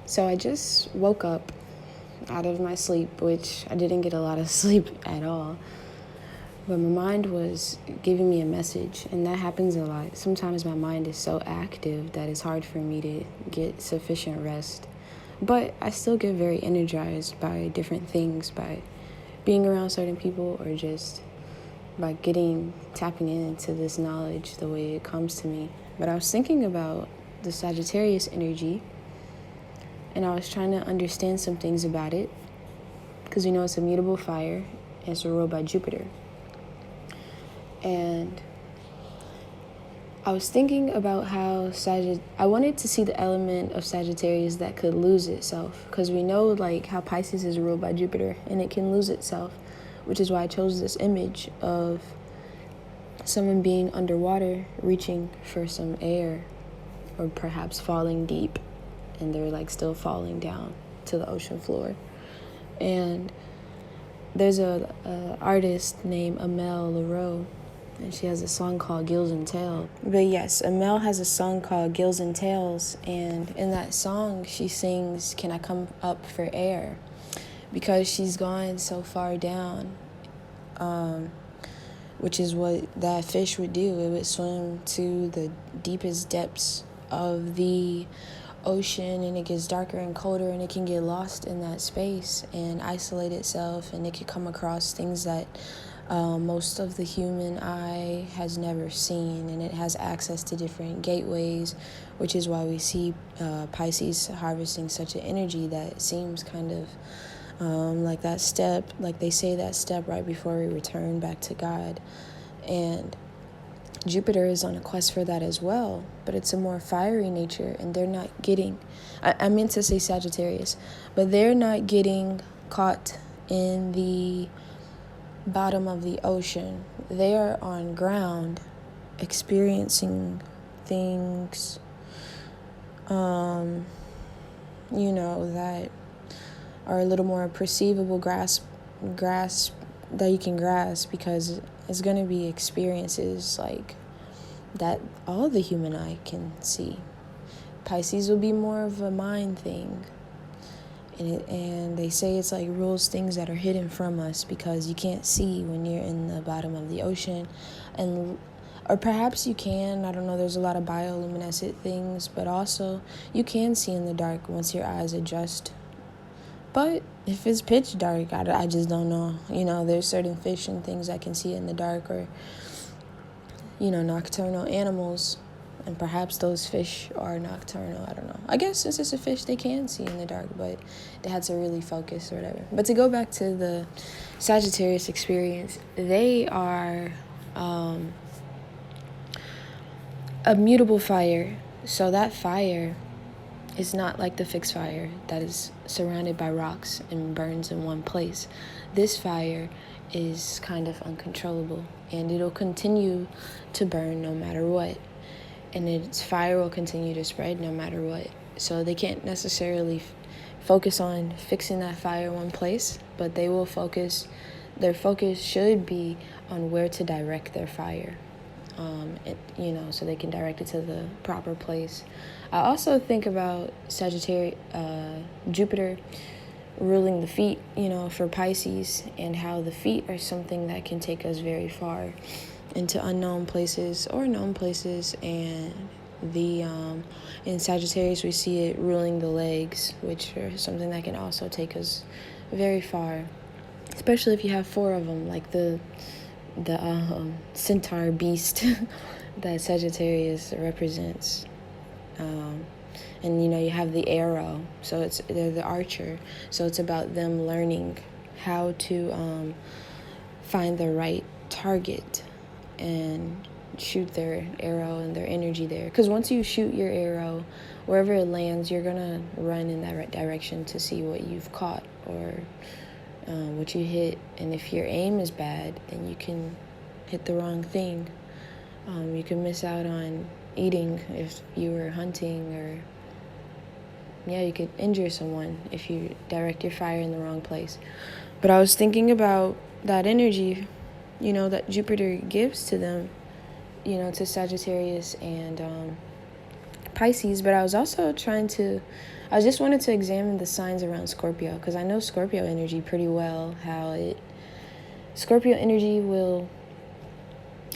So I just woke up out of my sleep, which I didn't get a lot of sleep at all. But my mind was giving me a message, and that happens a lot. Sometimes my mind is so active that it's hard for me to get sufficient rest. But I still get very energized by different things, by being around certain people, or just by tapping into this knowledge the way it comes to me. But I was thinking about the Sagittarius energy, and I was trying to understand some things about it, because we know it's a mutable fire, and it's ruled by Jupiter. And I was thinking about how I wanted to see the element of Sagittarius that could lose itself, because we know like how Pisces is ruled by Jupiter and it can lose itself, which is why I chose this image of someone being underwater reaching for some air, or perhaps falling deep and they're like still falling down to the ocean floor. And there's a artist named Amel Leroux, and she has a song called Gills and Tails. But yes, Amel has a song called Gills and Tails, and in that song she sings, "Can I come up for air?" Because she's gone so far down, which is what that fish would do. It would swim to the deepest depths of the ocean, and it gets darker and colder, and it can get lost in that space and isolate itself, and it can come across things that most of the human eye has never seen, and it has access to different gateways, which is why we see Pisces harvesting such an energy that seems kind of like that step, like they say, that step right before we return back to God. And Jupiter is on a quest for that as well, but it's a more fiery nature, and they're not getting, I meant to say Sagittarius, but they're not getting caught in the bottom of the ocean. They are on ground experiencing things, that are a little more perceivable, grasp that you can grasp, because it's going to be experiences like that all the human eye can see. Pisces will be more of a mind thing, and they say it's like rules things that are hidden from us, because you can't see when you're in the bottom of the ocean, or perhaps you can, I don't know, there's a lot of bioluminescent things, but also you can see in the dark once your eyes adjust. But if it's pitch dark, I just don't know. There's certain fish and things I can see in the dark, or, nocturnal animals. And perhaps those fish are nocturnal. I don't know. I guess since it's a fish, they can see in the dark, but they had to really focus or whatever. But to go back to the Sagittarius experience, they are a mutable fire. So that fire is not like the fixed fire that is surrounded by rocks and burns in one place. This fire is kind of uncontrollable, and it'll continue to burn no matter what. And its fire will continue to spread no matter what. So they can't necessarily focus on fixing that fire in one place, but their focus should be on where to direct their fire. So they can direct it to the proper place. I also think about Sagittarius, Jupiter ruling the feet, for Pisces, and how the feet are something that can take us very far into unknown places or known places. And in Sagittarius we see it ruling the legs, which are something that can also take us very far, especially if you have 4 of them, like the centaur beast that Sagittarius represents. And you have the arrow, so they're the archer, so it's about them learning how to find the right target and shoot their arrow and their energy there. Because once you shoot your arrow, wherever it lands, you're gonna run in that right direction to see what you've caught, or what you hit. And if your aim is bad, then you can hit the wrong thing. You can miss out on eating if you were hunting, or you could injure someone if you direct your fire in the wrong place. But I was thinking about that energy, that Jupiter gives to them, to Sagittarius and Pisces, but I was also I just wanted to examine the signs around Scorpio, because I know Scorpio energy pretty well, Scorpio energy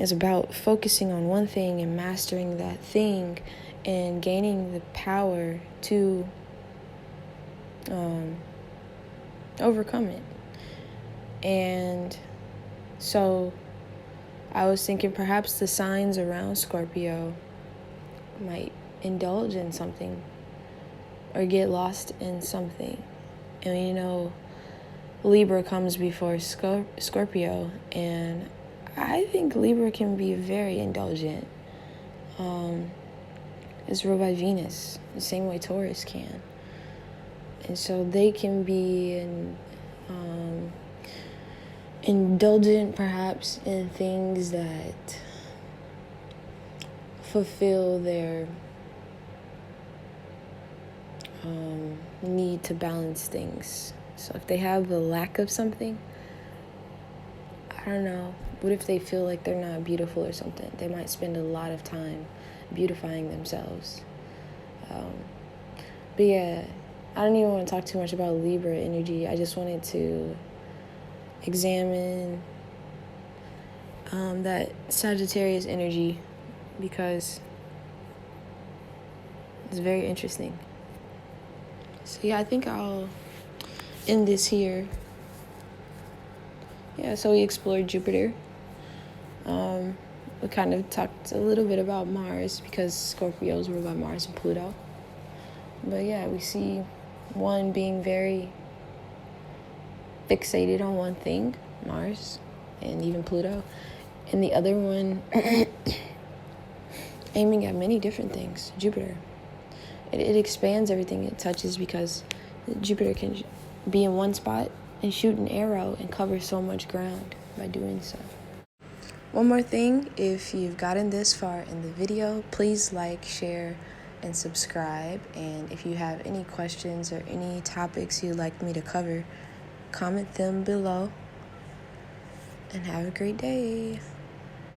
is about focusing on one thing and mastering that thing and gaining the power to overcome it. And so I was thinking perhaps the signs around Scorpio might indulge in something or get lost in something. And Libra comes before Scorpio, and I think Libra can be very indulgent. It's ruled by Venus, the same way Taurus can. And so they can be indulgent perhaps in things that fulfill their need to balance things. So if they have a lack of something, I don't know, what if they feel like they're not beautiful or something? They might spend a lot of time beautifying themselves. But yeah, I don't even want to talk too much about Libra energy. I just wanted to examine that Sagittarius energy because it's very interesting. So yeah, I think I'll end this here. Yeah, so we explored Jupiter. We kind of talked a little bit about Mars because Scorpios ruled by Mars and Pluto. But yeah, we see one being very fixated on one thing, Mars, and even Pluto, and the other one aiming at many different things, Jupiter. It expands everything it touches because Jupiter can be in one spot and shoot an arrow and cover so much ground by doing so. One more thing, if you've gotten this far in the video, please like, share, and subscribe. And if you have any questions or any topics you'd like me to cover, comment them below. And have a great day.